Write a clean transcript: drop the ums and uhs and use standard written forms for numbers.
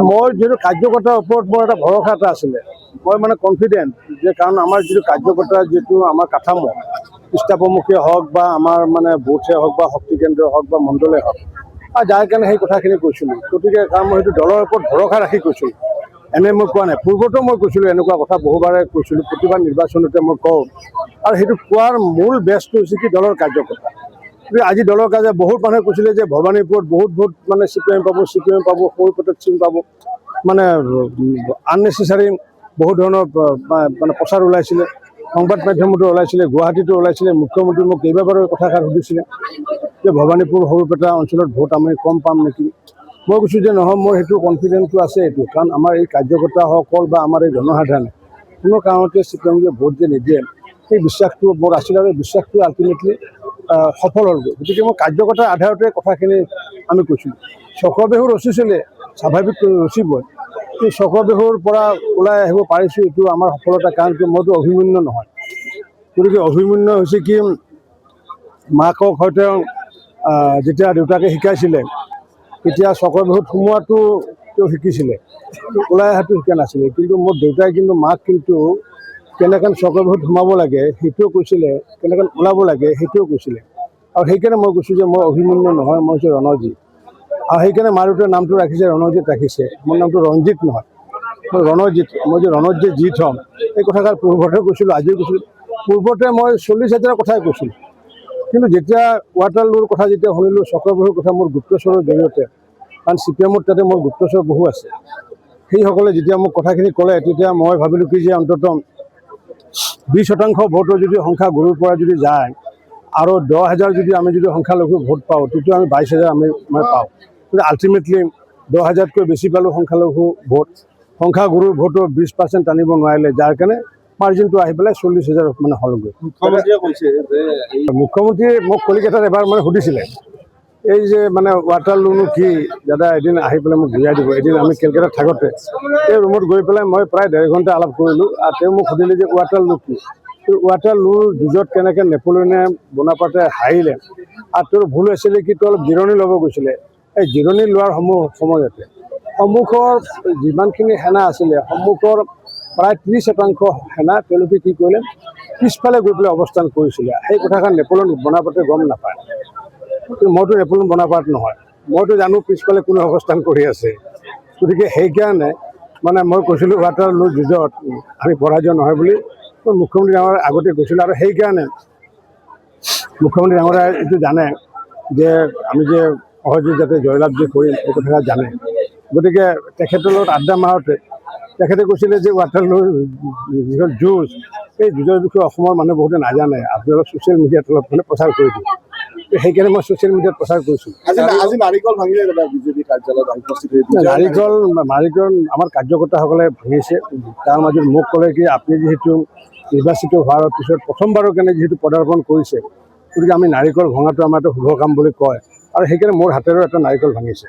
মোৰ যিটো কাৰ্যকৰ্তাৰ ওপৰত মোৰ এটা ভৰসা এটা আছিলে, মই মানে কনফিডেণ্ট যে কাৰণ আমাৰ যিটো কাৰ্যকৰ্তা যিটো আমাৰ কাঠামো ষ্টাফ প্ৰমুখে হওক বা আমাৰ মানে বুথে হওক বা শক্তি কেন্দ্ৰ হওক বা মণ্ডলে হওক, আৰু যাৰ কাৰণে সেই কথাখিনি কৈছিলোঁ। গতিকে কাৰণ মই সেইটো দলৰ ওপৰত ভৰসা ৰাখি কৈছিলোঁ, এনে মই কোৱা নাই। পূৰ্বতো মই কৈছিলোঁ এনেকুৱা কথা বহুবাৰে কৈছিলোঁ, প্ৰতিবাৰ নিৰ্বাচনতে মই কওঁ। আৰু সেইটো কোৱাৰ মূল বেছটো হৈছে কি দলৰ কাৰ্যকৰ্তা। আজি দলৰ কাজে বহুত মানুহে কৈছিলে যে ভৱানীপুৰত বহুত ভোট মানে CPM পাব, সৰুপেটত চিন পাব, মানে আননেচেচাৰী বহুত ধৰণৰ মানে প্ৰচাৰ ওলাইছিলে, সংবাদ মাধ্যমতো ওলাইছিলে, গুৱাহাটীতো ওলাইছিলে। মুখ্যমন্ত্ৰী মোক কেইবাবাৰো কথাষাৰ সুধিছিলে যে ভৱানীপুৰ সৰুপেটা অঞ্চলত ভোট আমি কম পাম নেকি। মই কৈছোঁ যে নহয়, মোৰ সেইটো কনফিডেন্সটো আছে এইটো, কাৰণ আমাৰ এই কাৰ্যকৰ্তাসকল বা আমাৰ এই জনসাধাৰণে কোনো কাৰণতে CPM ভোট যে নিদিয়ে সেই বিশ্বাসটো মোৰ আছিলে, আৰু বিশ্বাসটো আল্টিমেটলি সফল হ'ল। গতিকে মই কাৰ্যকৰ্তাৰ আধাৰতে কথাখিনি আমি কৈছিলোঁ। চক্ৰবেহু ৰচিছিলে, স্বাভাৱিক ৰচিবই। এই চক্ৰবেহুৰ পৰা ওলাই আহিব পাৰিছোঁ, এইটো আমাৰ সফলতা। কাৰণ কি মইতো অভিমন্যু নহয়। গতিকে অভিমন্যু হৈছে কি, মাকক হয়তো যেতিয়া দেউতাকে শিকাইছিলে তেতিয়া চক্ৰবেহুত সোমোৱাটো তেওঁ শিকিছিলে, ওলাই অহাটো শিকা নাছিলে। কিন্তু মোৰ দেউতাই কিন্তু মাক কিন্তু কেনেকৈ চক্ৰবেহুত সোমাব লাগে সেইটোও কৈছিলে, কেনেকৈ ওলাব লাগে সেইটোও কৈছিলে। আৰু সেইকাৰণে মই কৈছোঁ যে মই অভিমন্যু নহয়, মই হৈছে ৰণজিৎ। আৰু সেইকাৰণে মা দেউতাৰ নামটো ৰাখিছে ৰণজিৎ ৰাখিছে, মোৰ নামটো ৰঞ্জিত নহয়, মই ৰণজিৎ। মই যে ৰণজিৎ জিত হ'ম এই কথাষাৰ পূৰ্বতে কৈছিলোঁ, আজিও কৈছিলোঁ। পূৰ্বতে মই 40,000 কথাই কৈছিলোঁ, কিন্তু যেতিয়া ৱাটাৰলুৰ কথা যেতিয়া শুনিলোঁ, চক্ৰবেহুৰ কথা মোৰ গুপ্তচৰৰ জৰিয়তে, কাৰণ CPMত তাতে মোৰ গুপ্তচৰ বহু আছে, সেইসকলে যেতিয়া মোক কথাখিনি ক'লে তেতিয়া মই ভাবিলোঁ কি যে অন্ততঃ 20% ভোটৰ যদি সংখ্যা গৰুৰ পৰা যদি যায় আৰু 10,000 যদি আমি যদি সংখ্যালঘু ভোট পাওঁ, তেতিয়া আমি 22,000 মই পাওঁ। কিন্তু আল্টিমেটলি 10,000তকৈ বেছি পালোঁ সংখ্যালঘু ভোট, সংখ্যাগুৰুৰ ভোটৰ 20% টানিব নোৱাৰিলে, যাৰ কাৰণে মাৰ্জিনটো আহি পেলাই 40,000 মানে হ'লগৈ। মুখ্যমন্ত্ৰীয়ে কৈছে যে মুখ্যমন্ত্ৰীয়ে মোক কলিকতাত এবাৰ মানে সুধিছিলে এই যে মানে ৱাটাৰলুনো কি দাদা, এদিন আহি পেলাই মোক বুজাই দিব। এদিন আমি কেলকাতাত থাকোঁতে এই ৰুমত গৈ পেলাই মই প্ৰায় 1.5 ঘণ্টা আলাপ কৰিলোঁ, আৰু তেওঁ মোক সুধিলে যে ৱাটাৰলু কি। ৱাটাৰলুৰ যুঁজত কেনেকৈ নেপোলিয়নে বনাপাৰ্টে হাৰিলে, আৰু তেওঁৰ ভুল হৈছিলে কি তেওঁ অলপ জিৰণি ল'ব গৈছিলে। এই জিৰণি লোৱাৰ সময়তে সন্মুখৰ যিমানখিনি সেনা আছিলে, সন্মুখৰ প্ৰায় 30% সেনা তেওঁলোকে কি কৰিলে, পিছফালে গৈ পেলাই অৱস্থান কৰিছিলে। সেই কথাষাৰ নেপোলিয়ন বনাপাৰ্টে গম নাপায়। মইতো নেপোলিয়ন বনাপাৰ্ট নহয়, মইতো জানো পিছফালে কোনে অৱস্থান কৰি আছে। গতিকে সেইকাৰণে মানে মই কৈছিলোঁ ৱাটাৰলুৰ যুঁজত আমি পৰাজয় নহয় বুলি মই মুখ্যমন্ত্ৰী ডাঙৰ আগতে কৈছিলোঁ। আৰু সেইকাৰণে মুখ্যমন্ত্ৰী ডাঙৰীয়াই এইটো জানে যে আমি যে সহজে যাতে জয়লাভ যে কৰিম এই কথাষাৰ জানে। গতিকে তেখেতৰ লগত আড্ডা মাৰোঁতে তেখেতে কৈছিলে যে ৱাটাৰলুৰ যিখন যুঁজ, সেই যুঁজৰ বিষয়ে অসমৰ মানুহে বহুতে নাজানে, আপুনি অলপ ছ'চিয়েল মিডিয়াত অলপ মানে প্ৰচাৰ কৰি দিওঁ। সেইকাৰণে মই ছ'চিয়েল মিডিয়াত প্ৰচাৰ কৰিছোঁ। আজি নাৰিকল ভাঙিলে বিজেপি কাৰ্যালয়ত উপস্থিত নাৰিকল আমাৰ কাৰ্যকৰ্তাসকলে ভাঙিছে। তাৰ মাজত মোক ক'লে কি আপুনি যিহেতু নিৰ্বাচিত হোৱাৰ পিছত প্ৰথমবাৰৰ কাৰণে যিহেতু পদাৰ্পণ কৰিছে, গতিকে আমি নাৰিকল ভঙাটো আমাৰ এটা শুভ কাম বুলি কয়, আৰু সেইকাৰণে মোৰ হাতেৰেও এটা নাৰিকল ভাঙিছে।